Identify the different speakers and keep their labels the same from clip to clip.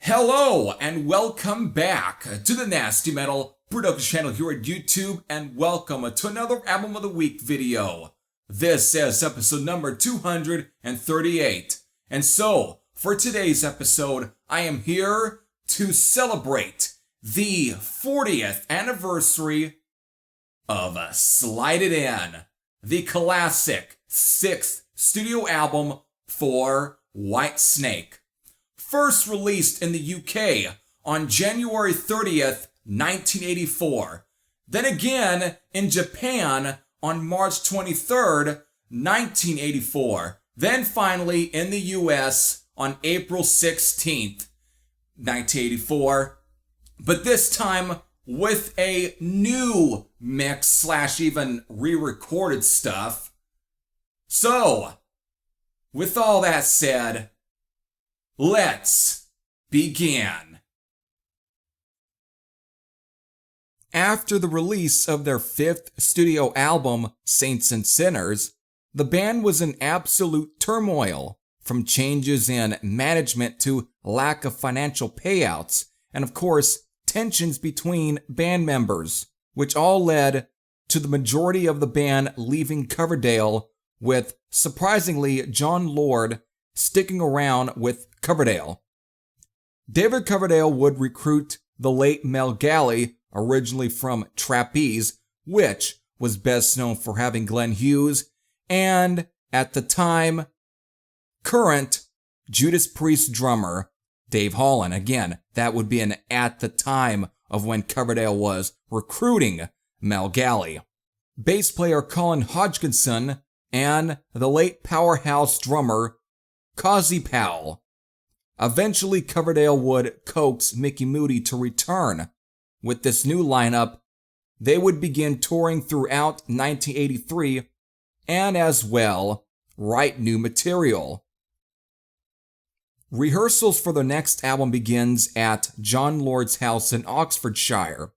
Speaker 1: Hello and welcome back to the Nasty Metal Production channel here at YouTube, and welcome to another Album of the Week video. This is episode number 238. And so, for today's episode, I am here to celebrate the 40th anniversary of Slide It In, the classic 6th studio album for Whitesnake. First released in the UK on January 30th, 1984. Then again in Japan on March 23rd, 1984. Then finally in the US on April 16th, 1984. But this time with a new mix / even re-recorded stuff. So, with all that said, let's begin. After the release of their 5th studio album, Saints and Sinners, the band was in absolute turmoil, from changes in management to lack of financial payouts, and of course, tensions between band members, which all led to the majority of the band leaving Coverdale, with, surprisingly, John Lord sticking around with Coverdale. David Coverdale would recruit the late Mel Galley, originally from Trapeze, which was best known for having Glenn Hughes, and, at the time, current Judas Priest drummer Dave Holland. Again, that would be an at the time of when Coverdale was recruiting Mel Galley. Bass player Colin Hodgkinson and the late powerhouse drummer Causey Powell. Eventually, Coverdale would coax Mickey Moody to return. With this new lineup, they would begin touring throughout 1983 and as well write new material. Rehearsals for the next album begins at John Lord's house in Oxfordshire.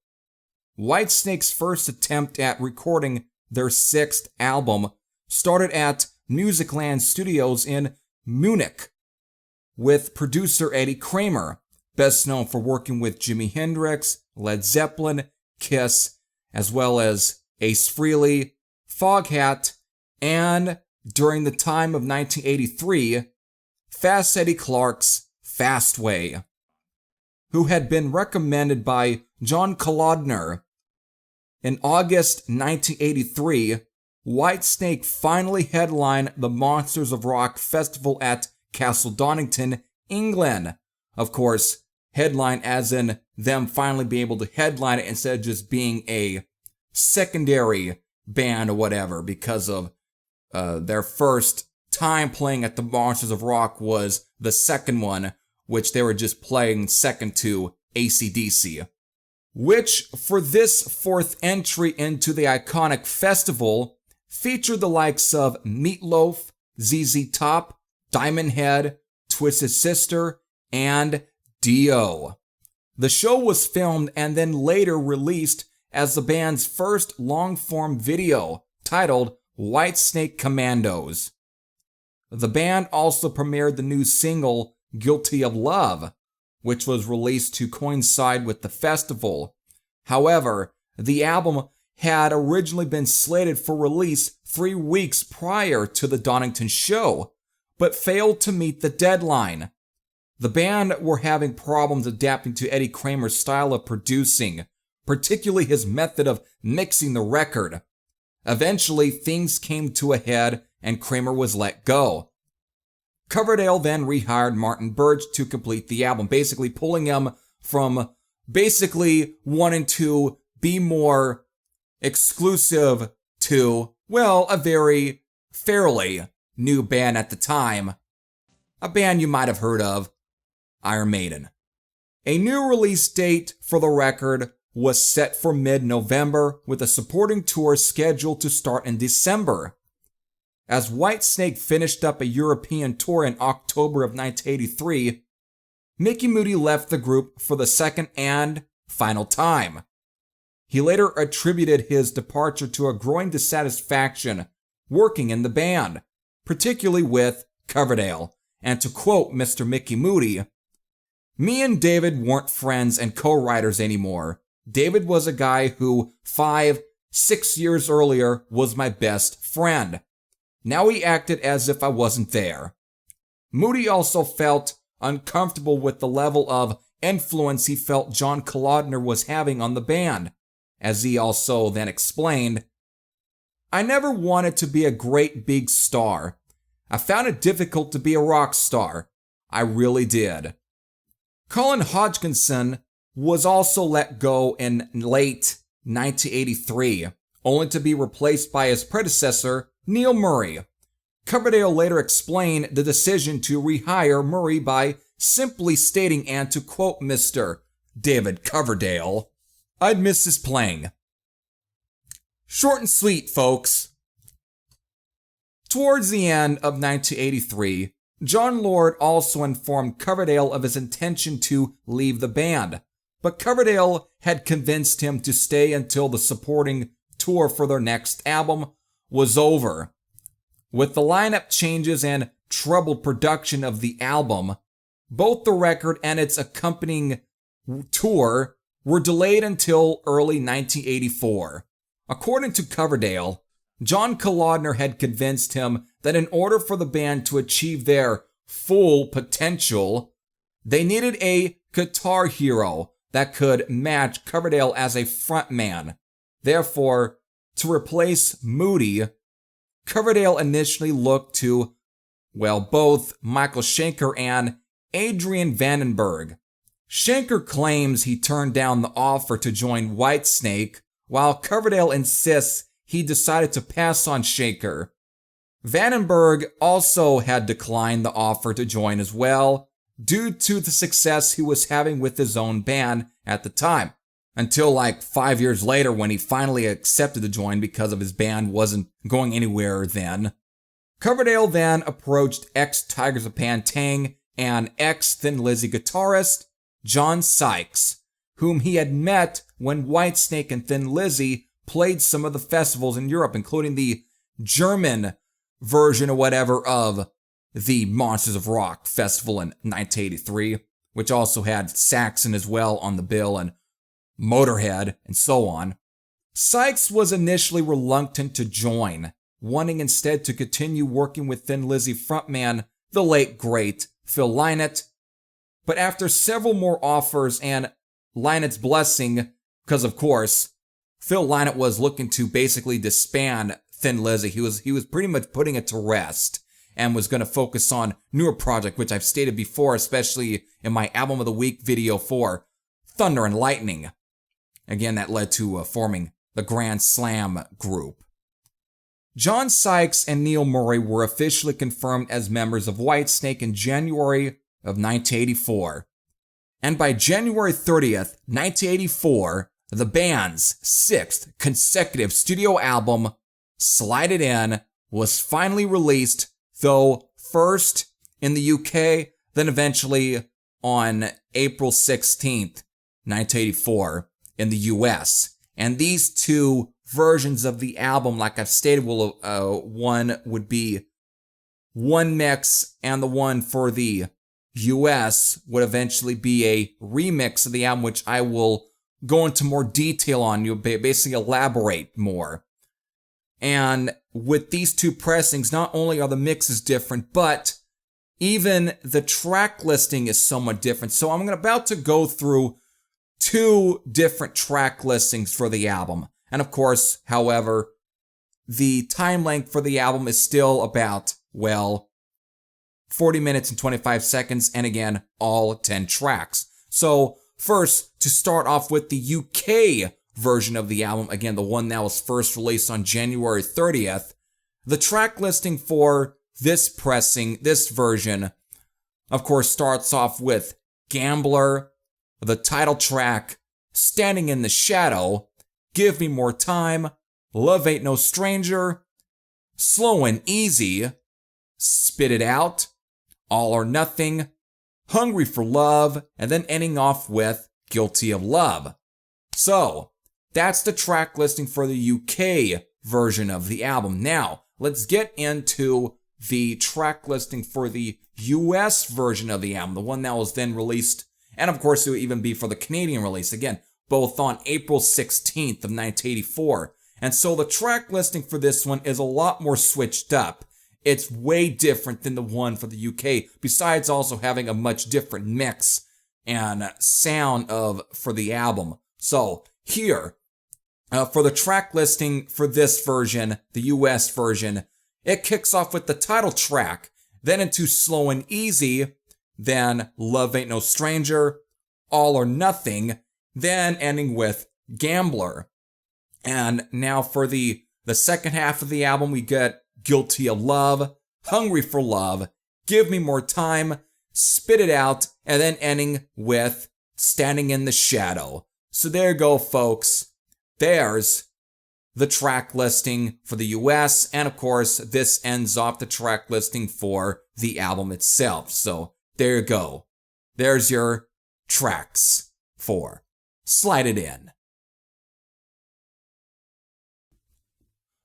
Speaker 1: Whitesnake's first attempt at recording their 6th album started at Musicland Studios in Munich, with producer Eddie Kramer, best known for working with Jimi Hendrix, Led Zeppelin, Kiss, as well as Ace Frehley, Foghat, and, during the time of 1983, Fast Eddie Clarke's Fastway, who had been recommended by John Kalodner. In August 1983, Whitesnake finally headlined the Monsters of Rock Festival at Castle Donington, England. Of course, headline as in them finally being able to headline it instead of just being a secondary band or whatever, because of their first time playing at the Monsters of Rock was the second one, which they were just playing second to AC/DC. Which, for this 4th entry into the iconic festival, featured the likes of Meatloaf, ZZ Top, Diamond Head, Twisted Sister, and Dio. The show was filmed and then later released as the band's first long-form video, titled Whitesnake Commandos. The band also premiered the new single, Guilty of Love, which was released to coincide with the festival. However, the album had originally been slated for release 3 weeks prior to the Donington show, but failed to meet the deadline. The band were having problems adapting to Eddie Kramer's style of producing, particularly his method of mixing the record. Eventually, things came to a head and Kramer was let go. Coverdale then rehired Martin Birch to complete the album, basically pulling him from basically wanting to be more exclusive to, well, a very fairly new band at the time. A band you might have heard of, Iron Maiden. A new release date for the record was set for mid-November, with a supporting tour scheduled to start in December. As Whitesnake finished up a European tour in October of 1983, Mickey Moody left the group for the second and final time. He later attributed his departure to a growing dissatisfaction working in the band, particularly with Coverdale, and to quote Mr. Mickey Moody, Me and David weren't friends and co-writers anymore. David was a guy who 5, 6 years earlier was my best friend. Now he acted as if I wasn't there. Moody also felt uncomfortable with the level of influence he felt John Kalodner was having on the band. As he also then explained, I never wanted to be a great big star. I found it difficult to be a rock star. I really did. Colin Hodgkinson was also let go in late 1983, only to be replaced by his predecessor, Neil Murray. Coverdale later explained the decision to rehire Murray by simply stating, and to quote Mr. David Coverdale, I'd miss his playing. Short and sweet, folks. Towards the end of 1983, John Lord also informed Coverdale of his intention to leave the band, but Coverdale had convinced him to stay until the supporting tour for their next album was over. With the lineup changes and troubled production of the album, both the record and its accompanying tour were delayed until early 1984. According to Coverdale, John Kalodner had convinced him that in order for the band to achieve their full potential, they needed a guitar hero that could match Coverdale as a frontman. Therefore, to replace Moody, Coverdale initially looked to, both Michael Schenker and Adrian Vandenberg. Schenker claims he turned down the offer to join Whitesnake, while Coverdale insists he decided to pass on Schenker. Vandenberg also had declined the offer to join as well, due to the success he was having with his own band at the time, until 5 years later when he finally accepted to join because of his band wasn't going anywhere then. Coverdale then approached ex-Tigers of Pantang and ex-Thin Lizzy guitarist John Sykes, whom he had met when Whitesnake and Thin Lizzy played some of the festivals in Europe, including the German version or whatever of the Monsters of Rock festival in 1983, which also had Saxon as well on the bill and Motorhead and so on. Sykes was initially reluctant to join, wanting instead to continue working with Thin Lizzy frontman, the late great Phil Lynott. But after several more offers and Lynott's blessing, because of course, Phil Lynott was looking to basically disband Thin Lizzy. He was pretty much putting it to rest and was going to focus on newer project, which I've stated before, especially in my Album of the Week video for Thunder and Lightning. Again, that led to forming the Grand Slam group. John Sykes and Neil Murray were officially confirmed as members of Whitesnake in January of 1984. And by January 30th, 1984, the band's 6th consecutive studio album, Slide It In, was finally released, though first in the UK, then eventually on April 16th, 1984 in the US. And these two versions of the album, like I've stated, one would be one mix, and the one for the US would eventually be a remix of the album, which I will go into more detail on. You'll basically elaborate more. And with these two pressings, not only are the mixes different, but even the track listing is somewhat different. So I'm about to go through 2 different track listings for the album. And of course, however, the time length for the album is still about, 40 minutes and 25 seconds, and again, all 10 tracks. So first, to start off with the UK version of the album, again, the one that was first released on January 30th, the track listing for this pressing, this version, of course, starts off with Gambler, the title track, Standing in the Shadow, Give Me More Time, Love Ain't No Stranger, Slow and Easy, Spit It Out, All or Nothing, Hungry for Love, and then ending off with Guilty of Love. So, that's the track listing for the UK version of the album. Now, let's get into the track listing for the US version of the album, the one that was then released And of course, it would even be for the Canadian release, again, both on April 16th of 1984. And so the track listing for this one is a lot more switched up. It's way different than the one for the UK, besides also having a much different mix and sound for the album. So here, for the track listing for this version, the US version, it kicks off with the title track, then into Slow and Easy, then Love Ain't No Stranger, All or Nothing, then ending with Gambler. And now for the second half of the album, we get Guilty of Love, Hungry for Love, Give Me More Time, Spit It Out, and then ending with Standing in the Shadow. So there you go, folks. There's the track listing for the US, and of course, this ends off the track listing for the album itself. So there you go. There's your tracks for Slide It In.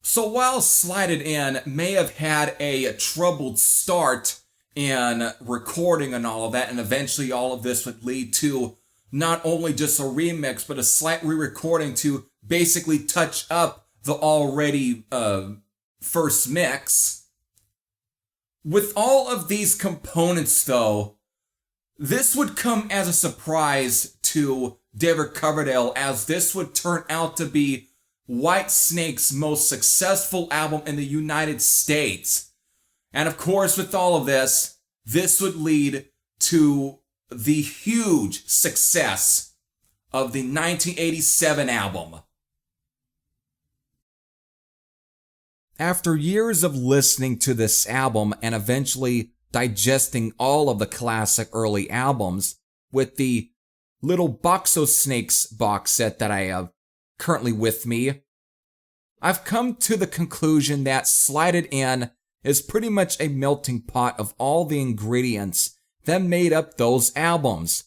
Speaker 1: So while Slide It In may have had a troubled start in recording and all of that, and eventually all of this would lead to not only just a remix, but a slight re-recording to basically touch up the already first mix. With all of these components, though, this would come as a surprise to David Coverdale, as this would turn out to be Whitesnake's most successful album in the United States. And of course, with all of this, this would lead to the huge success of the 1987 album. After years of listening to this album and eventually digesting all of the classic early albums with the Little Boxosnakes box set that I have currently with me, I've come to the conclusion that Slide It In is pretty much a melting pot of all the ingredients that made up those albums.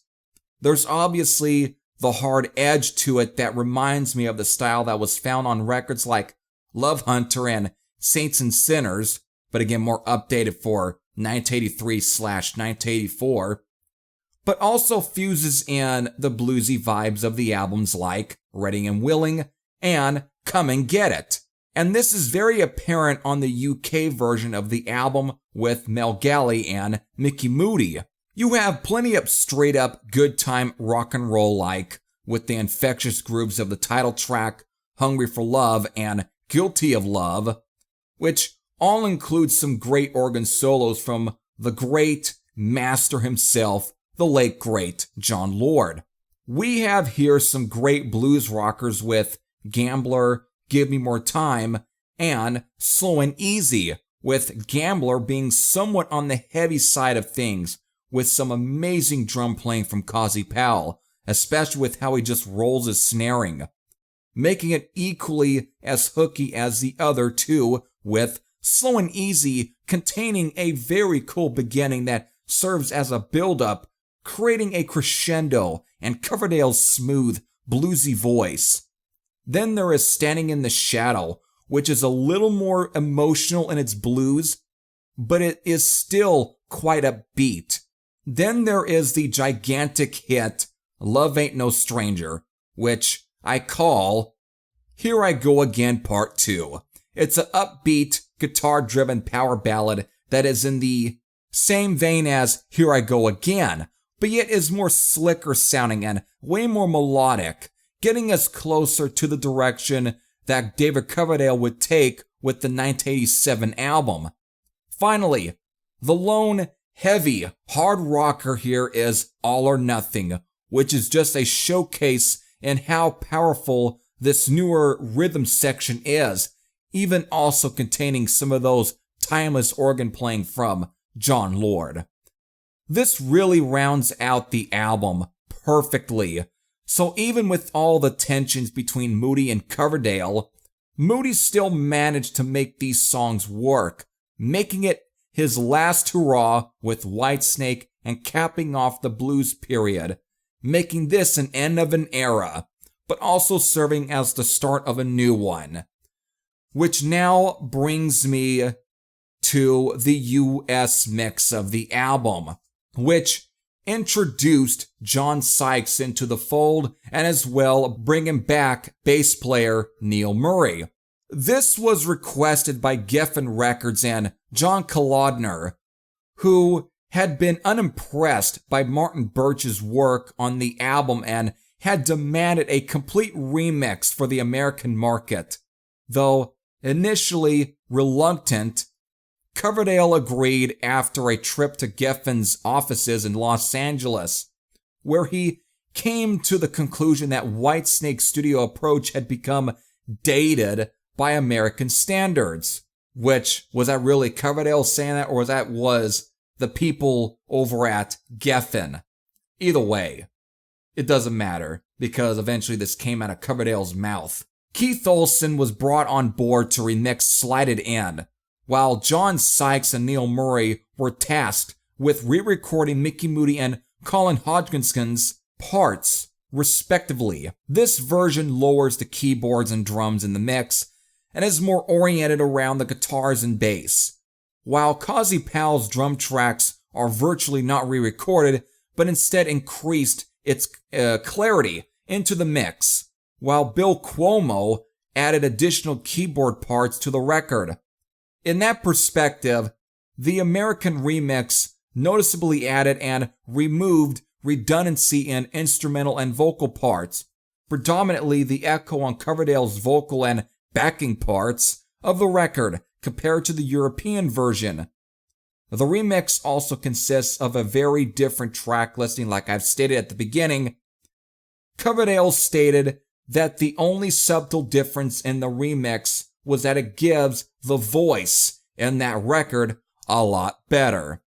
Speaker 1: There's obviously the hard edge to it that reminds me of the style that was found on records like Love Hunter and Saints and Sinners, but again more updated for 1983/1984, but also fuses in the bluesy vibes of the albums like Ready and Willing and Come and Get It. And this is very apparent on the UK version of the album with Mel Galley and Mickey Moody. You have plenty of straight up good time rock and roll like with the infectious grooves of the title track, Hungry for Love and Guilty of Love, which all include some great organ solos from the great master himself, the late great John Lord. We have here some great blues rockers with Gambler, Give Me More Time, and Slow and Easy, with Gambler being somewhat on the heavy side of things, with some amazing drum playing from Kazi Powell, especially with how he just rolls his snaring, making it equally as hooky as the other two, with Slow and Easy containing a very cool beginning that serves as a build-up, creating a crescendo and Coverdale's smooth, bluesy voice. Then there is Standing in the Shadow, which is a little more emotional in its blues, but it is still quite upbeat. Then there is the gigantic hit, Love Ain't No Stranger, which I call Here I Go Again Part 2. It's an upbeat, guitar-driven power ballad that is in the same vein as Here I Go Again, but yet is more slicker sounding and way more melodic, getting us closer to the direction that David Coverdale would take with the 1987 album. Finally, the lone, heavy, hard rocker here is All or Nothing, which is just a showcase in how powerful this newer rhythm section is, even also containing some of those timeless organ playing from John Lord. This really rounds out the album perfectly. So even with all the tensions between Moody and Coverdale, Moody still managed to make these songs work, making it his last hurrah with Whitesnake and capping off the blues period, making this an end of an era, but also serving as the start of a new one. Which now brings me to the US mix of the album, which introduced John Sykes into the fold and as well bringing back bass player Neil Murray. This was requested by Geffen Records and John Kalodner, who had been unimpressed by Martin Birch's work on the album and had demanded a complete remix for the American market. Though initially reluctant, Coverdale agreed after a trip to Geffen's offices in Los Angeles, where he came to the conclusion that Whitesnake's studio approach had become dated by American standards. Which, was that really Coverdale saying that, or was the people over at Geffen? Either way, it doesn't matter, because eventually this came out of Coverdale's mouth. Keith Olsen was brought on board to remix Slide It In, while John Sykes and Neil Murray were tasked with re-recording Mickey Moody and Colin Hodgkinson's parts, respectively. This version lowers the keyboards and drums in the mix, and is more oriented around the guitars and bass, while Kazi Powell's drum tracks are virtually not re-recorded, but instead increased its clarity into the mix, while Bill Cuomo added additional keyboard parts to the record. In that perspective, the American remix noticeably added and removed redundancy in instrumental and vocal parts, predominantly the echo on Coverdale's vocal and backing parts of the record compared to the European version. The remix also consists of a very different track listing, like I've stated at the beginning. Coverdale stated that the only subtle difference in the remix was that it gives the voice in that record a lot better.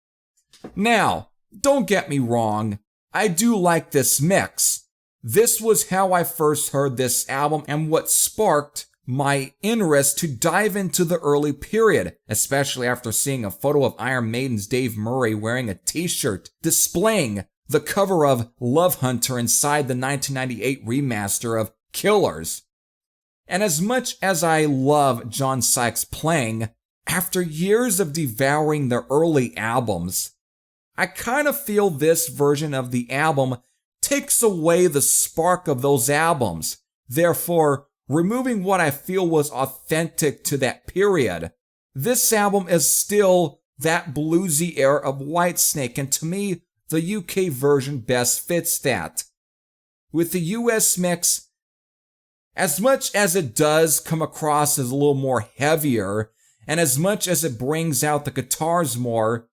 Speaker 1: Now, don't get me wrong, I do like this mix. This was how I first heard this album and what sparked my interest to dive into the early period, especially after seeing a photo of Iron Maiden's Dave Murray wearing a t-shirt displaying the cover of Love Hunter inside the 1998 remaster of Killers. And as much as I love John Sykes playing, after years of devouring the early albums, I kind of feel this version of the album takes away the spark of those albums, therefore removing what I feel was authentic to that period. This album is still that bluesy era of Whitesnake, and to me, the UK version best fits that. With the US mix, as much as it does come across as a little more heavier, and as much as it brings out the guitars more,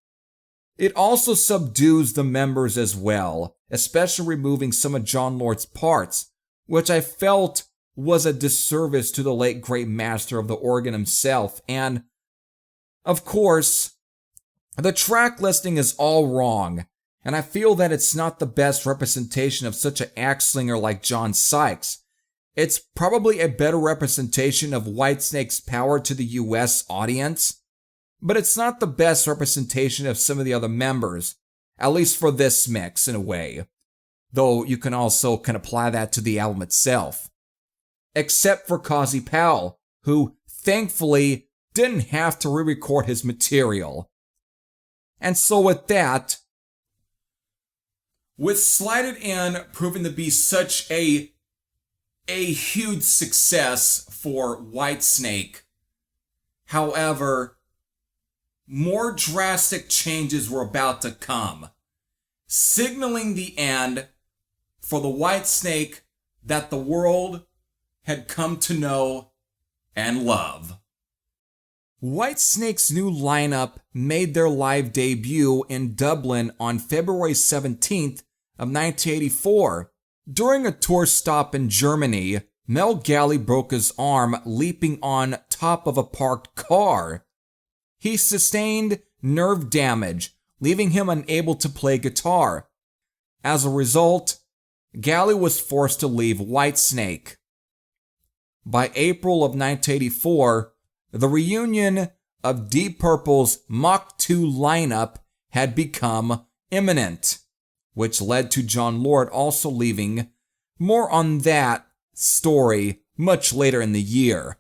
Speaker 1: it also subdues the members as well, especially removing some of John Lord's parts, which I felt was a disservice to the late great master of the organ himself. And, of course, the track listing is all wrong, and I feel that it's not the best representation of such an axe slinger like John Sykes. It's probably a better representation of Whitesnake's power to the US audience, but it's not the best representation of some of the other members, at least for this mix in a way, though you can also apply that to the album itself. Except for Kazi Powell, who thankfully didn't have to re-record his material. And so with that, with Slide It In proving to be such a huge success for Whitesnake, however, more drastic changes were about to come, signaling the end for the Whitesnake that the world had come to know and love. Whitesnake's new lineup made their live debut in Dublin on February 17th of 1984. During a tour stop in Germany, Mel Galley broke his arm leaping on top of a parked car. He sustained nerve damage, leaving him unable to play guitar. As a result, Galley was forced to leave Whitesnake. By April of 1984, the reunion of Deep Purple's Mach 2 lineup had become imminent, which led to John Lord also leaving. More on that story much later in the year.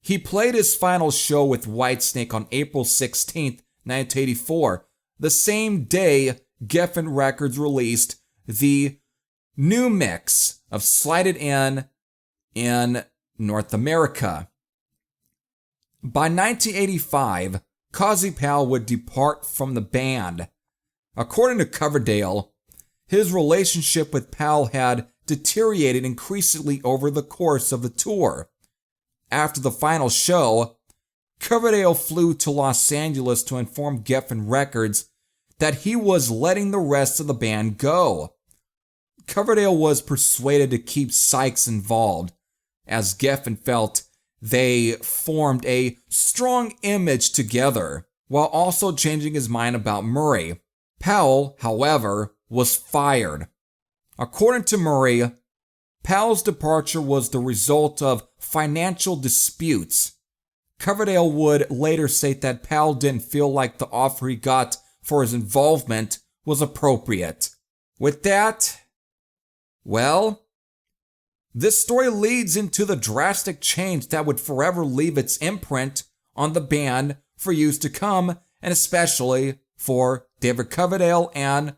Speaker 1: He played his final show with Whitesnake on April 16, 1984, the same day Geffen Records released the new mix of Slide It in North America. By 1985, Kazi Powell would depart from the band. According to Coverdale, his relationship with Powell had deteriorated increasingly over the course of the tour. After the final show, Coverdale flew to Los Angeles to inform Geffen Records that he was letting the rest of the band go. Coverdale was persuaded to keep Sykes involved, as Geffen felt they formed a strong image together, while also changing his mind about Murray. Powell, however, was fired. According to Murray, Powell's departure was the result of financial disputes. Coverdale would later state that Powell didn't feel like the offer he got for his involvement was appropriate. With that, well, this story leads into the drastic change that would forever leave its imprint on the band for years to come, and especially for David Coverdale and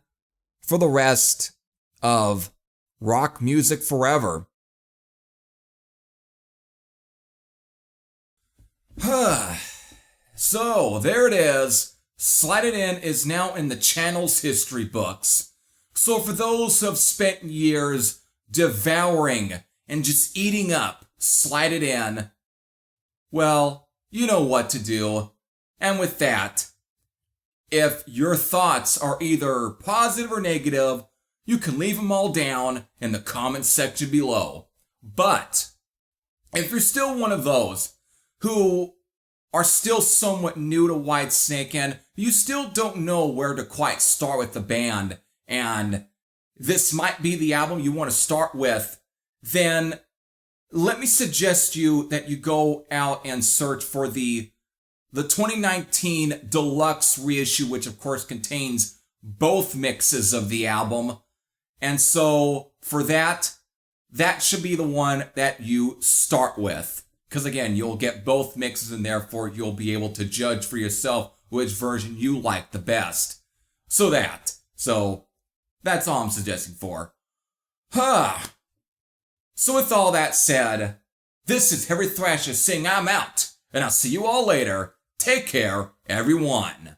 Speaker 1: for the rest of rock music forever. So, there it is. Slide It In is now in the channel's history books. So for those who have spent years devouring and just eating up Slide It In, well, you know what to do. And with that, if your thoughts are either positive or negative, you can leave them all down in the comments section below. But if you're still one of those who are still somewhat new to Whitesnake and you still don't know where to quite start with the band, and this might be the album you want to start with, then let me suggest you that you go out and search for the 2019 deluxe reissue, which of course contains both mixes of the album. And so for that should be the one that you start with. Because again, you'll get both mixes and therefore you'll be able to judge for yourself which version you like the best. So that's all I'm suggesting for. So with all that said, this is Heavy Thrasher saying I'm out, and I'll see you all later. Take care, everyone.